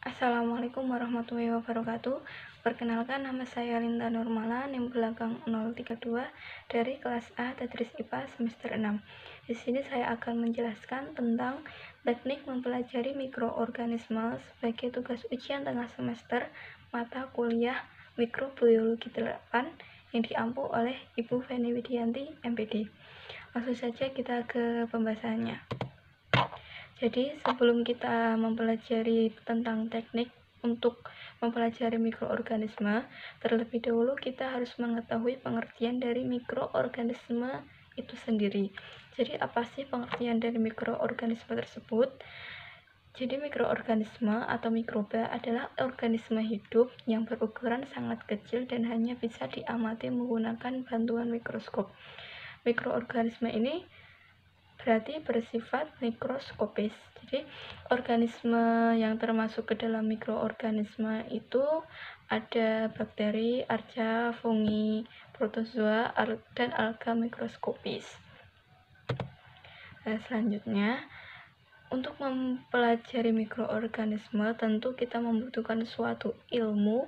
Assalamualaikum warahmatullahi wabarakatuh. Perkenalkan, nama saya Linda Nurmala, NIM belakang 032 dari kelas A Tadris IPA semester 6. Di sini saya akan menjelaskan tentang teknik mempelajari mikroorganisme sebagai tugas ujian tengah semester mata kuliah Mikrobiologi 8 yang diampu oleh Ibu Feni Widianti, MPD. Langsung saja kita ke pembahasannya. Jadi sebelum kita mempelajari tentang teknik untuk mempelajari mikroorganisme, terlebih dahulu kita harus mengetahui pengertian dari mikroorganisme itu sendiri. Jadi apa sih pengertian dari mikroorganisme tersebut? Jadi mikroorganisme atau mikroba adalah organisme hidup yang berukuran sangat kecil dan hanya bisa diamati menggunakan bantuan mikroskop. Mikroorganisme ini berarti bersifat mikroskopis. Jadi organisme yang termasuk ke dalam mikroorganisme itu ada bakteri, arca, fungi, protozoa, dan alga mikroskopis. Selanjutnya, untuk mempelajari mikroorganisme tentu kita membutuhkan suatu ilmu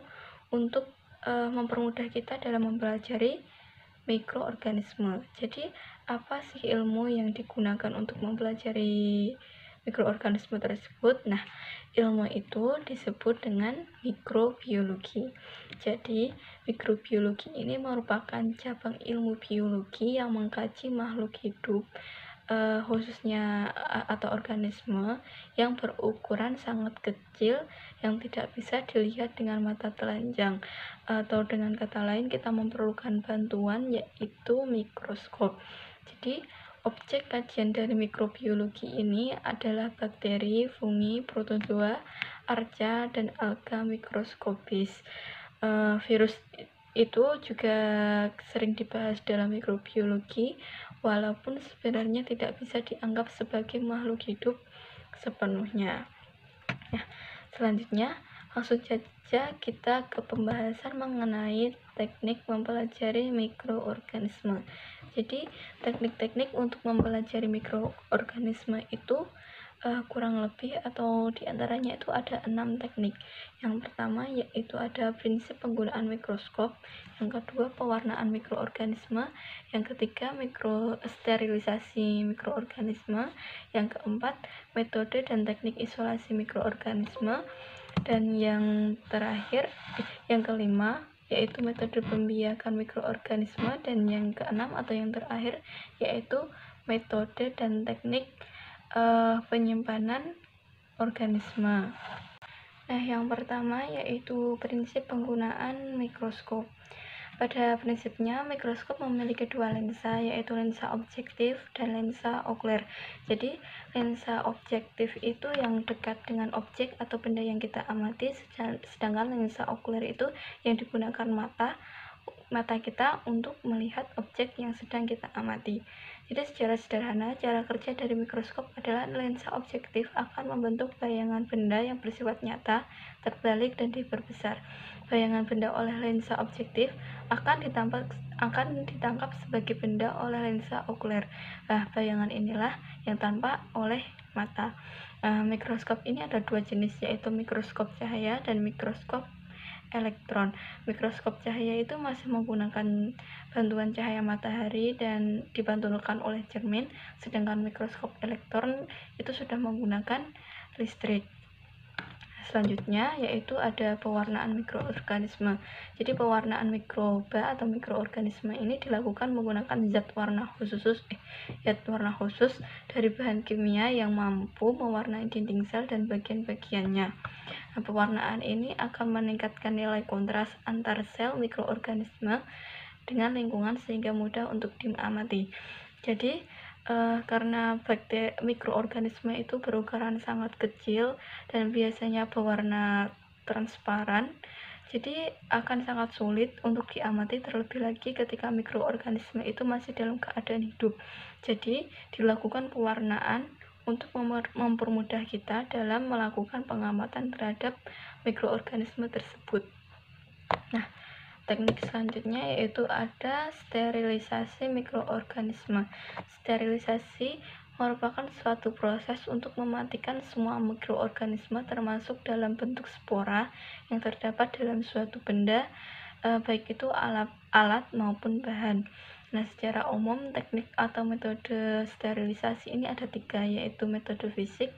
untuk mempermudah kita dalam mempelajari mikroorganisme. Jadi apa sih ilmu yang digunakan untuk mempelajari mikroorganisme tersebut? Nah, ilmu itu disebut dengan mikrobiologi. Jadi mikrobiologi ini merupakan cabang ilmu biologi yang mengkaji makhluk hidup, khususnya atau organisme yang berukuran sangat kecil yang tidak bisa dilihat dengan mata telanjang, atau dengan kata lain kita memerlukan bantuan yaitu mikroskop. Jadi objek kajian dari mikrobiologi ini adalah bakteri, fungi, protozoa, arca, dan alga mikroskopis. Virus itu juga sering dibahas dalam mikrobiologi, walaupun sebenarnya tidak bisa dianggap sebagai makhluk hidup sepenuhnya. Nah, selanjutnya langsung saja kita ke pembahasan mengenai teknik mempelajari mikroorganisme. Jadi teknik-teknik untuk mempelajari mikroorganisme itu kurang lebih atau diantaranya itu ada 6 teknik. Yang pertama yaitu ada prinsip penggunaan mikroskop, yang kedua pewarnaan mikroorganisme, yang ketiga sterilisasi mikroorganisme, yang keempat metode dan teknik isolasi mikroorganisme, dan yang terakhir yang kelima yaitu metode pembiakan mikroorganisme, dan yang keenam atau yang terakhir yaitu metode dan teknik penyimpanan organisme. Nah, yang pertama yaitu prinsip penggunaan mikroskop. Pada prinsipnya, mikroskop memiliki dua lensa, yaitu lensa objektif dan lensa okuler. Jadi, lensa objektif itu yang dekat dengan objek atau benda yang kita amati, sedangkan lensa okuler itu yang digunakan mata kita untuk melihat objek yang sedang kita amati. Jadi secara sederhana, cara kerja dari mikroskop adalah lensa objektif akan membentuk bayangan benda yang bersifat nyata, terbalik, dan diperbesar. Bayangan benda oleh lensa objektif akan ditangkap sebagai benda oleh lensa okuler. Nah, bayangan inilah yang tampak oleh mata. Mikroskop ini ada dua jenis, yaitu mikroskop cahaya dan mikroskop elektron. Mikroskop cahaya itu masih menggunakan bantuan cahaya matahari dan dibantulkan oleh cermin, sedangkan mikroskop elektron itu sudah menggunakan listrik. Selanjutnya yaitu ada pewarnaan mikroorganisme. Jadi pewarnaan mikroba atau mikroorganisme ini dilakukan menggunakan zat warna khusus dari bahan kimia yang mampu mewarnai dinding sel dan bagian-bagiannya. Nah, pewarnaan ini akan meningkatkan nilai kontras antar sel mikroorganisme dengan lingkungan sehingga mudah untuk diamati. Jadi karena mikroorganisme itu berukuran sangat kecil dan biasanya berwarna transparan, jadi akan sangat sulit untuk diamati, terlebih lagi ketika mikroorganisme itu masih dalam keadaan hidup. Jadi dilakukan pewarnaan untuk mempermudah kita dalam melakukan pengamatan terhadap mikroorganisme tersebut. Nah, teknik selanjutnya yaitu ada sterilisasi mikroorganisme. Sterilisasi merupakan suatu proses untuk mematikan semua mikroorganisme termasuk dalam bentuk spora yang terdapat dalam suatu benda, baik itu alat maupun bahan. Nah, secara umum teknik atau metode sterilisasi ini ada 3, yaitu metode fisik,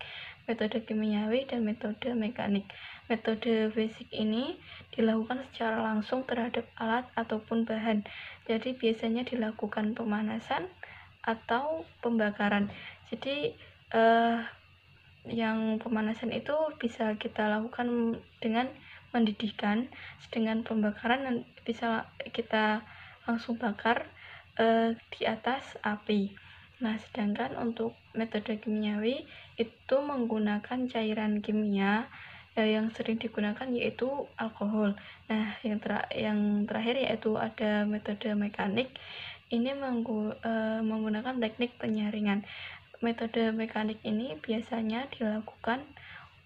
metode kimiawi, dan metode mekanik. Metode fisik ini dilakukan secara langsung terhadap alat ataupun bahan. Jadi biasanya dilakukan pemanasan atau pembakaran. Jadi yang pemanasan itu bisa kita lakukan dengan mendidihkan, sedangkan pembakaran bisa kita langsung bakar di atas api. Nah, sedangkan untuk metode kimiawi itu menggunakan cairan kimia yang sering digunakan yaitu alkohol. Nah, yang terakhir yaitu ada metode mekanik. Ini menggunakan teknik penyaringan. Metode mekanik ini biasanya dilakukan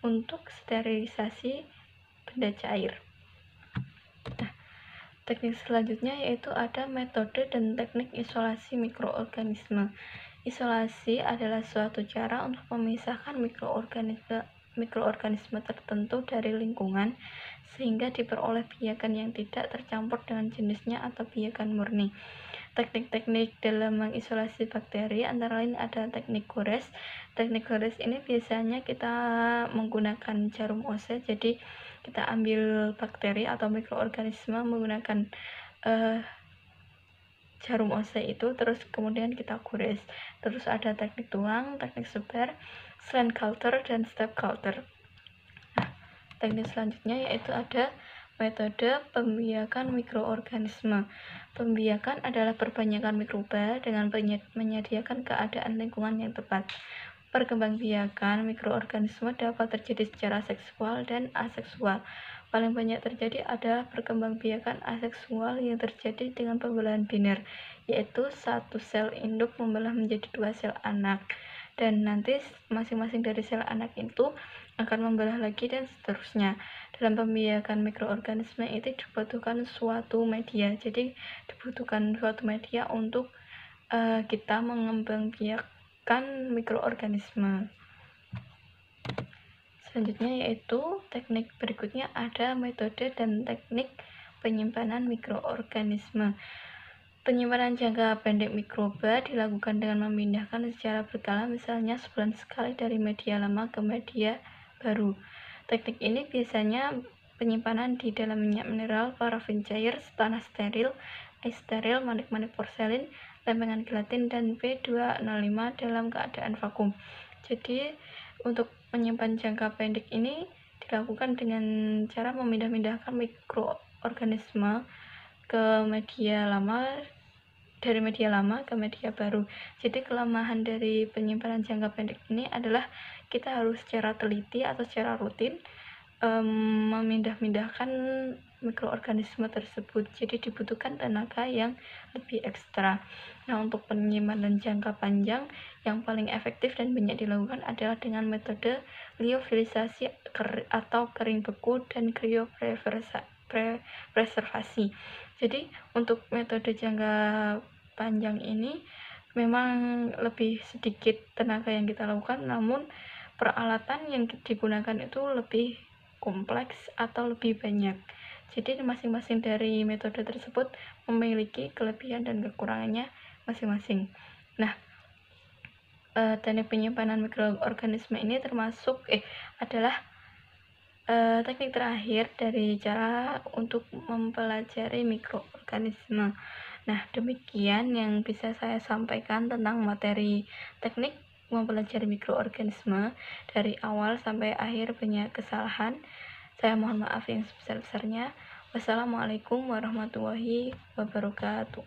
untuk sterilisasi benda cair. Nah, teknik selanjutnya yaitu ada metode dan teknik isolasi mikroorganisme. Isolasi adalah suatu cara untuk memisahkan mikroorganisme tertentu dari lingkungan sehingga diperoleh biakan yang tidak tercampur dengan jenisnya atau biakan murni. Teknik-teknik dalam mengisolasi bakteri antara lain ada teknik gores. Teknik gores ini biasanya kita menggunakan jarum ose, jadi kita ambil bakteri atau mikroorganisme menggunakan jarum ose itu, terus kemudian kita gores. Terus ada teknik tuang, teknik sebar, slant culture, dan step culture. Nah, teknik selanjutnya yaitu ada metode pembiakan mikroorganisme. Pembiakan adalah perbanyakan mikroba dengan menyediakan keadaan lingkungan yang tepat. Perkembangbiakan mikroorganisme dapat terjadi secara seksual dan aseksual. Paling banyak terjadi adalah perkembangbiakan aseksual yang terjadi dengan pembelahan biner, yaitu satu sel induk membelah menjadi 2 sel anak. Dan nanti masing-masing dari sel anak itu akan membelah lagi dan seterusnya. Dalam pembiakan mikroorganisme itu dibutuhkan suatu media. Jadi dibutuhkan suatu media untuk kita mengembangbiakan mikroorganisme. Selanjutnya yaitu teknik berikutnya ada metode dan teknik penyimpanan mikroorganisme. Penyimpanan jangka pendek mikroba dilakukan dengan memindahkan secara berkala, misalnya sebulan sekali dari media lama ke media baru. Teknik ini biasanya penyimpanan di dalam minyak mineral, parafin cair, tanah steril, ais steril, manik-manik porselin, lempengan gelatin, dan B205 dalam keadaan vakum. Jadi untuk menyimpan jangka pendek ini dilakukan dengan cara memindah-mindahkan mikroorganisme ke media lama, dari media lama ke media baru. Jadi kelemahan dari penyimpanan jangka pendek ini adalah kita harus secara teliti atau secara rutin memindah-mindahkan mikroorganisme tersebut. Jadi dibutuhkan tenaga yang lebih ekstra. Nah, untuk penyimpanan jangka panjang yang paling efektif dan banyak dilakukan adalah dengan metode liofilisasi atau kering beku dan kriopreservasi. Jadi untuk metode jangka panjang ini memang lebih sedikit tenaga yang kita lakukan, namun peralatan yang digunakan itu lebih kompleks atau lebih banyak. Jadi masing-masing dari metode tersebut memiliki kelebihan dan kekurangannya masing-masing. Nah, teknik penyimpanan mikroorganisme ini termasuk adalah teknik terakhir dari cara untuk mempelajari mikroorganisme. Nah, demikian yang bisa saya sampaikan tentang materi teknik mempelajari mikroorganisme. Dari awal sampai akhir banyak kesalahan. Saya mohon maaf yang sebesar-besarnya. Wassalamualaikum warahmatullahi wabarakatuh.